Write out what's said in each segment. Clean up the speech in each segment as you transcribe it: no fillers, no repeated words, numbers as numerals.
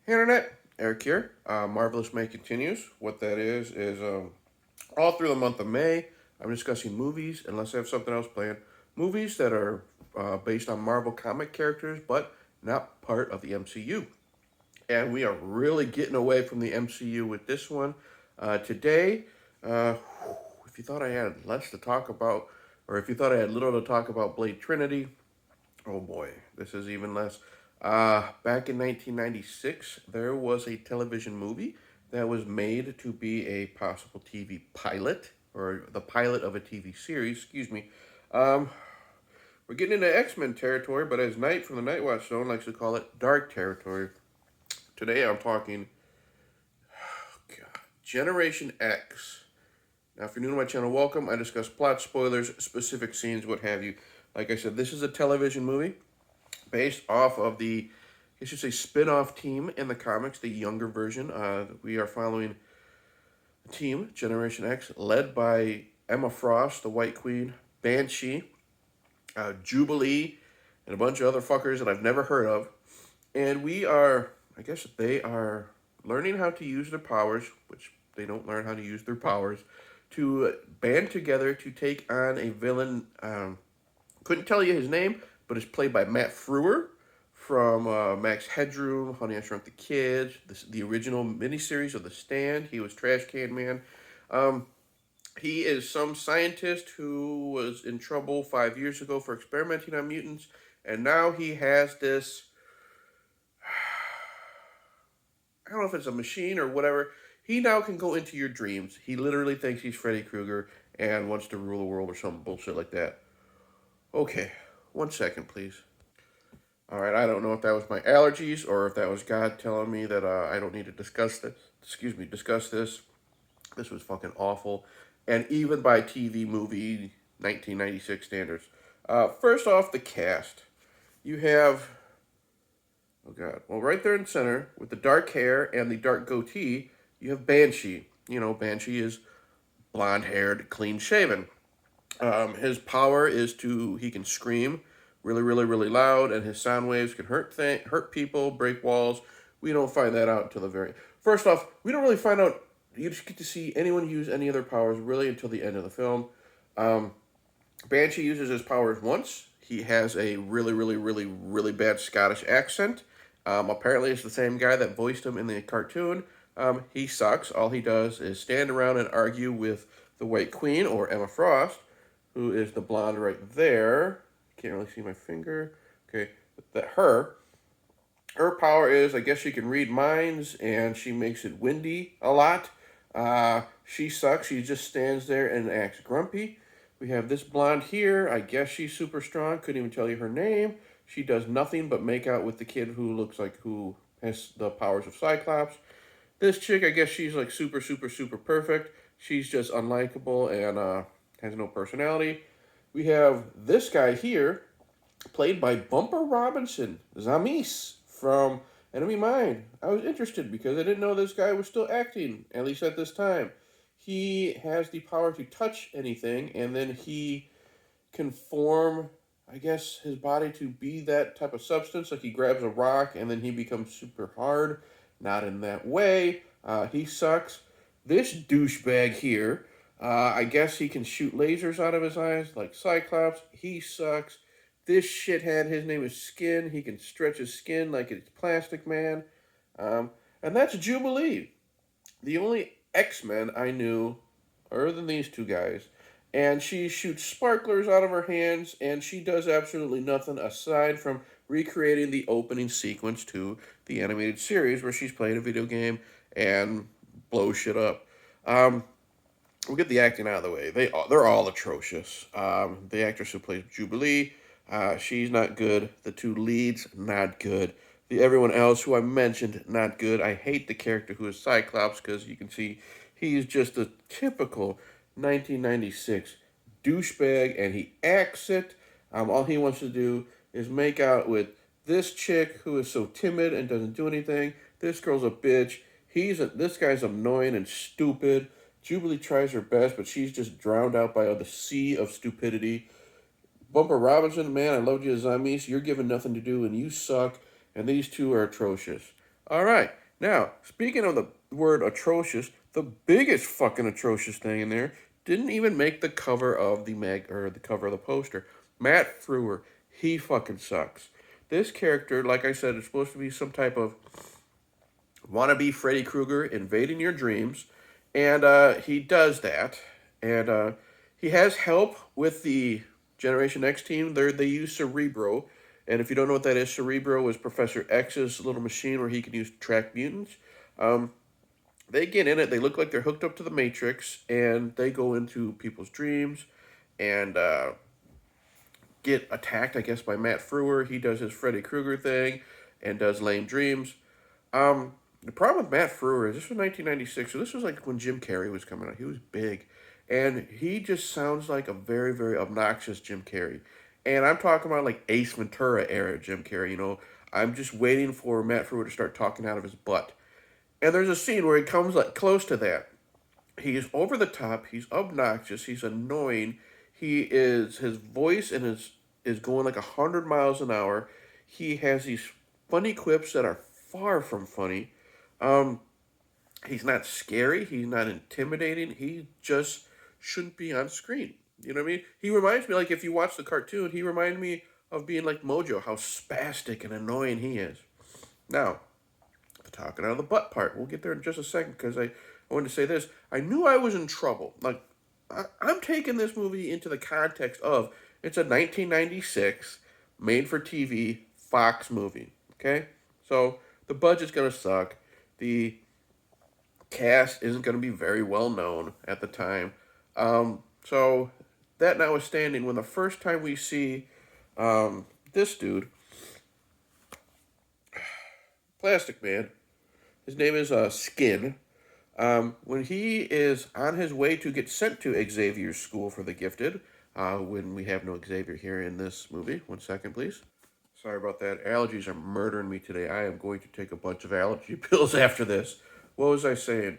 Hey Internet, Eric here. Marvelous May continues. What that is all through the month of May, I'm discussing movies, unless I have something else planned. Movies that are based on Marvel comic characters, but not part of the MCU. And we are really getting away from the MCU with this one. Today, uh, if you thought I had less to talk about, or if you thought I had little to talk about Blade Trinity, oh boy, this is even less. Back in 1996, there was a television movie that was made to be a possible TV pilot, or the pilot of a TV series, excuse me. Um, we're getting into X-Men territory, but as Knight from the Night Watch Zone likes to call it, dark territory. Today I'm talking God, Generation X. Now, if you're new to my channel, welcome. I discuss plot, spoilers, specific scenes, what have you. Like I said, this is a television movie based off of the, I should say, spin-off team in the comics, the younger version. We are following a team, Generation X, led by Emma Frost, the White Queen, Banshee, Jubilee, and a bunch of other fuckers that I've never heard of. And we are, I guess they are learning how to use their powers, which they don't learn how to use their powers, to band together to take on a villain. Couldn't tell you his name, but it's played by Matt Frewer from Max Headroom, Honey, I Shrunk the Kids, the original miniseries of The Stand. He was Trash Can Man. Um, he is some scientist who was in trouble 5 years ago for experimenting on mutants, and now he has this. I don't know if it's a machine or whatever. He now can go into your dreams. He literally thinks he's Freddy Krueger and wants to rule the world or some bullshit like that. Okay, 1 second, please. All right, I don't know if that was my allergies or if that was God telling me that I don't need to discuss this. Excuse me, discuss this. This was fucking awful, and even by TV movie 1996 standards. First off, the cast. You have, oh god, well, right there in the center with the dark hair and the dark goatee, you have Banshee. You know, Banshee is blonde haired, clean shaven. His power is he can scream really, really, really loud, and his sound waves can hurt people, break walls. We don't find that out until the very. First off, we don't really find out. You just get to see anyone use any of their powers really until the end of the film. Um, Banshee uses his powers once. He has a really, really, really, really bad Scottish accent. Apparently, it's the same guy that voiced him in the cartoon. He sucks. All he does is stand around and argue with the White Queen, or Emma Frost, who is the blonde right there. Can't really see my finger. Okay, that her power is, I guess she can read minds, and she makes it windy a lot. She sucks. She just stands there and acts grumpy. We have this blonde here. I guess she's super strong. Couldn't even tell you her name. She does nothing but make out with the kid who has the powers of Cyclops. This chick, I guess she's like super, super, super perfect. She's just unlikable and has no personality. We have this guy here, played by Bumper Robinson, Zamis from Enemy Mine. I was interested because I didn't know this guy was still acting, at least at this time. He has the power to touch anything, and then he can form, I guess, his body to be that type of substance. Like he grabs a rock and then he becomes super hard. Not in that way. He sucks. This douchebag here, I guess he can shoot lasers out of his eyes like Cyclops. He sucks. This shithead, his name is Skin. He can stretch his skin like it's Plastic Man. And that's Jubilee. The only X-Men I knew, other than these two guys, and she shoots sparklers out of her hands, and she does absolutely nothing aside from recreating the opening sequence to the animated series where she's playing a video game and blows shit up. We'll get the acting out of the way. They're all atrocious. The actress who plays Jubilee, she's not good. The two leads, not good. Everyone else who I mentioned, not good. I hate the character who is Cyclops because you can see he's just a typical 1996 douchebag, and he acts it. All he wants to do is make out with this chick who is so timid and doesn't do anything. This girl's a bitch. This guy's annoying and stupid. Jubilee tries her best, but she's just drowned out by the sea of stupidity. Bumper Robinson, man, I loved you as Zamis. You're given nothing to do, and you suck. And these two are atrocious. All right. Now, speaking of the word atrocious, the biggest fucking atrocious thing in there didn't even make the cover of the mag or the cover of the poster. Matt Frewer, he fucking sucks. This character, like I said, is supposed to be some type of wannabe Freddy Krueger invading your dreams, and he does that. And he has help with the Generation X team. They use Cerebro, and if you don't know what that is, Cerebro is Professor X's little machine where he can use track mutants. Um, they get in it. They look like they're hooked up to the Matrix, and they go into people's dreams and get attacked. I guess by Matt Frewer. He does his Freddy Krueger thing and does lame dreams. The problem with Matt Frewer is this was 1996, so this was like when Jim Carrey was coming out. He was big, and he just sounds like a very, very obnoxious Jim Carrey. And I'm talking about like Ace Ventura era Jim Carrey. I'm just waiting for Matt Frewer to start talking out of his butt. And there's a scene where he comes like close to that. He is over the top. He's obnoxious. He's annoying. His voice and his is going like 100 miles an hour. He has these funny quips that are far from funny. Um, he's not scary. He's not intimidating. He just shouldn't be on screen. You know what I mean? He reminds me, like, if you watch the cartoon, he reminds me of being like Mojo, how spastic and annoying he is. Now, the talking out of the butt part, we'll get there in just a second because I wanted to say this. I knew I was in trouble. Like, I'm taking this movie into the context of it's a 1996 made for TV Fox movie. Okay? So the budget's going to suck. The cast isn't going to be very well known at the time. So that notwithstanding, when the first time we see this dude, Plastic Man, his name is Skin. When he is on his way to get sent to Xavier's School for the Gifted, when we have no Xavier here in this movie. One second, please. Sorry about that. Allergies are murdering me today. I am going to take a bunch of allergy pills after this. What was I saying?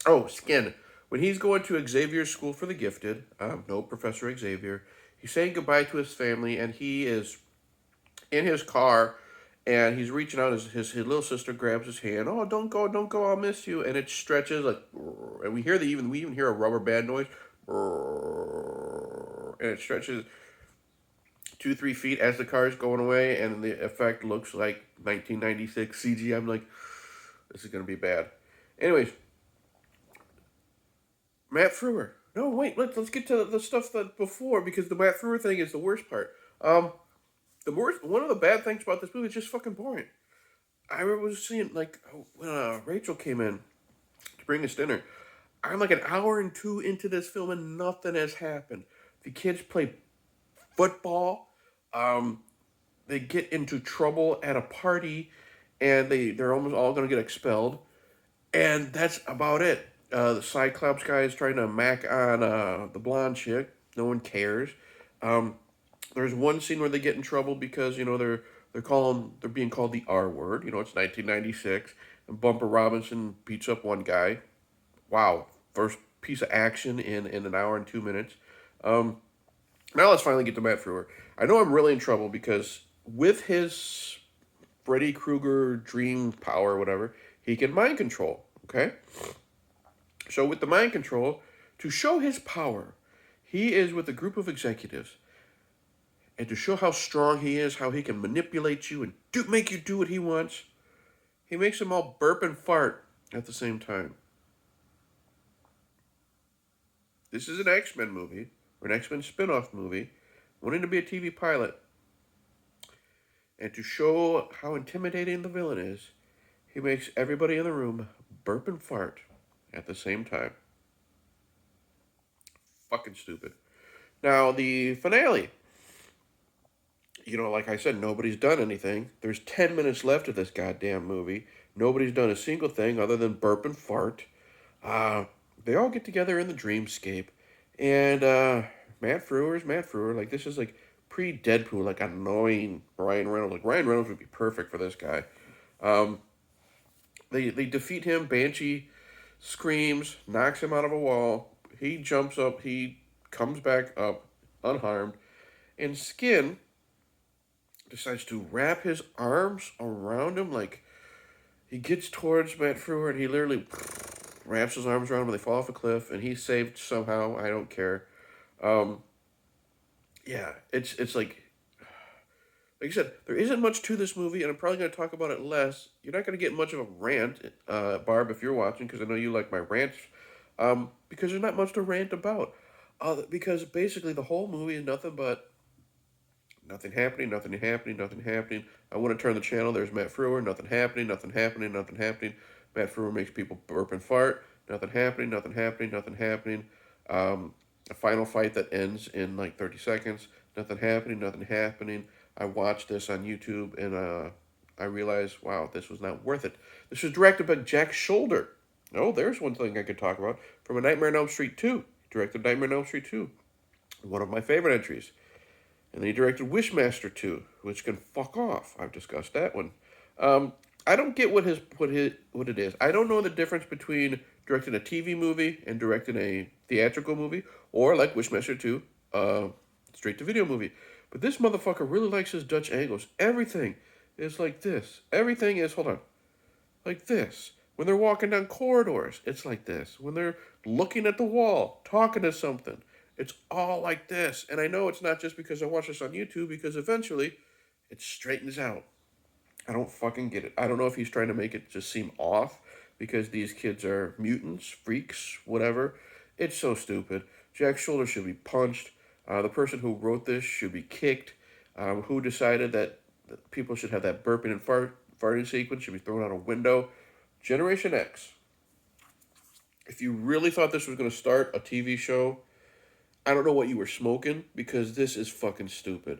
Oh, Skin. When he's going to Xavier's School for the Gifted, no Professor Xavier, he's saying goodbye to his family, and he is in his car, and he's reaching out. His little sister grabs his hand. Oh, don't go, I'll miss you. And it stretches like, and we even hear a rubber band noise, and it stretches 2-3 feet as the car is going away, and the effect looks like 1996 CG. I'm like, this is gonna be bad. Anyways, Matt Frewer. No, wait, let's get to the stuff that before because the Matt Frewer thing is the worst part. One of the bad things about this movie is just fucking boring. I was seeing like when Rachel came in to bring us dinner. I'm like an hour and two into this film and nothing has happened. The kids play football. Um, they get into trouble at a party, and they're almost all gonna get expelled. And that's about it. The Cyclops guy is trying to mac on the blonde chick. No one cares. Um, there's one scene where they get in trouble because they're being called the R word. It's 1996, and Bumper Robinson beats up one guy. Wow, first piece of action in an hour and 2 minutes. Um, Now let's finally get to Matt Frewer. I know I'm really in trouble because with his Freddy Krueger dream power or whatever, he can mind control. Okay, so with the mind control, to show his power, he is with a group of executives. And to show how strong he is, how he can manipulate you and make you do what he wants, he makes them all burp and fart at the same time. This is an X-Men movie, or an X-Men spin-off movie, wanting to be a TV pilot. And to show how intimidating the villain is, he makes everybody in the room burp and fart at the same time. Fucking stupid. Now, the finale. Like I said, nobody's done anything. There's 10 minutes left of this goddamn movie. Nobody's done a single thing other than burp and fart. They all get together in the dreamscape. And Matt Frewer is Matt Frewer. Like, this is like pre-Deadpool, like annoying Ryan Reynolds. Like, Ryan Reynolds would be perfect for this guy. Um, they defeat him. Banshee screams, knocks him out of a wall. He jumps up. He comes back up unharmed. And Skin decides to wrap his arms around him like he gets towards Matt Frewer and he literally wraps his arms around him and they fall off a cliff and he's saved somehow. I don't care. Um, yeah, it's like I said, there isn't much to this movie, and I'm probably going to talk about it less. You're not going to get much of a rant, Barb, if you're watching, because I know you like my rants, because there's not much to rant about. Because basically the whole movie is nothing but nothing happening, nothing happening, nothing happening. I want to turn the channel. There's Matt Frewer. Nothing happening, nothing happening, nothing happening. Matt Frewer makes people burp and fart. Nothing happening, nothing happening, nothing happening. A final fight that ends in like 30 seconds. Nothing happening, nothing happening. I watched this on YouTube and I realized, wow, this was not worth it. This was directed by Jack Shoulder. Oh, there's one thing I could talk about. From A Nightmare on Elm Street 2. He directed Nightmare on Elm Street 2. One of my favorite entries. And then he directed Wishmaster 2, which can fuck off. I've discussed that one. I don't get what it is. I don't know the difference between directing a TV movie and directing a theatrical movie, or like Wishmaster 2, straight to video movie. But this motherfucker really likes his Dutch angles. Everything is like this. Everything is, hold on, like this. When they're walking down corridors, it's like this. When they're looking at the wall, talking to something, it's all like this. And I know it's not just because I watch this on YouTube, because eventually it straightens out. I don't fucking get it. I don't know if he's trying to make it just seem off because these kids are mutants, freaks, whatever. It's so stupid. Jack Shoulder should be punched. The person who wrote this should be kicked. Who decided that people should have that burping and farting sequence should be thrown out a window. Generation X. If you really thought this was going to start a TV show, I don't know what you were smoking, because this is fucking stupid.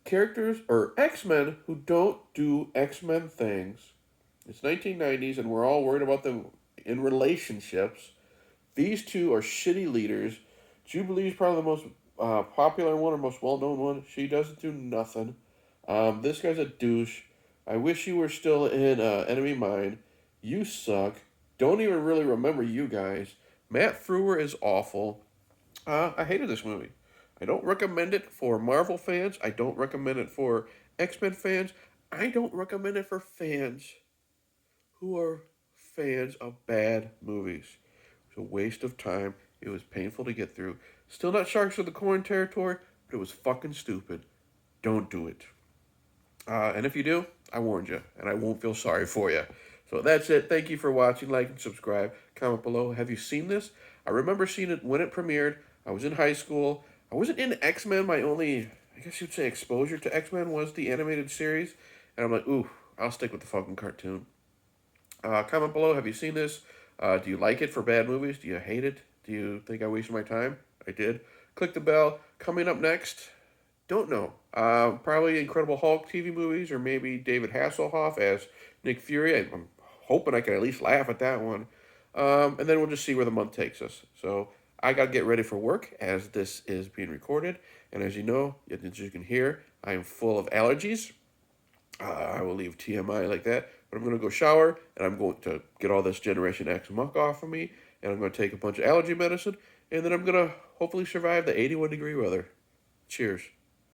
Characters, or X-Men, who don't do X-Men things. It's 1990s and we're all worried about them in relationships. These two are shitty leaders. Jubilee's probably the most popular one or most well-known one. She doesn't do nothing. This guy's a douche. I wish you were still in Enemy Mine. You suck. Don't even really remember you guys. Matt Frewer is awful. I hated this movie. I don't recommend it for Marvel fans. I don't recommend it for X-Men fans. I don't recommend it for fans who are fans of bad movies. It was a waste of time. It was painful to get through. Still not Sharks of the Corn territory, but it was fucking stupid. Don't do it. And if you do, I warned you, and I won't feel sorry for you. So that's it. Thank you for watching. Like and subscribe. Comment below. Have you seen this? I remember seeing it when it premiered. I was in high school. I wasn't in X-Men. My only, I guess you'd say, exposure to X-Men was the animated series. And I'm like, ooh, I'll stick with the fucking cartoon. Comment below. Have you seen this? Do you like it for bad movies? Do you hate it? Do you think I wasted my time? I did. Click the bell. Coming up next, don't know. Probably Incredible Hulk TV movies, or maybe David Hasselhoff as Nick Fury. I'm hoping I can at least laugh at that one. And then we'll just see where the month takes us. So I got to get ready for work as this is being recorded. And as you know, as you can hear, I am full of allergies. I will leave TMI like that. But I'm going to go shower, and I'm going to get all this Generation X muck off of me. And I'm going to take a bunch of allergy medicine. And then I'm going to hopefully survive the 81-degree weather. Cheers.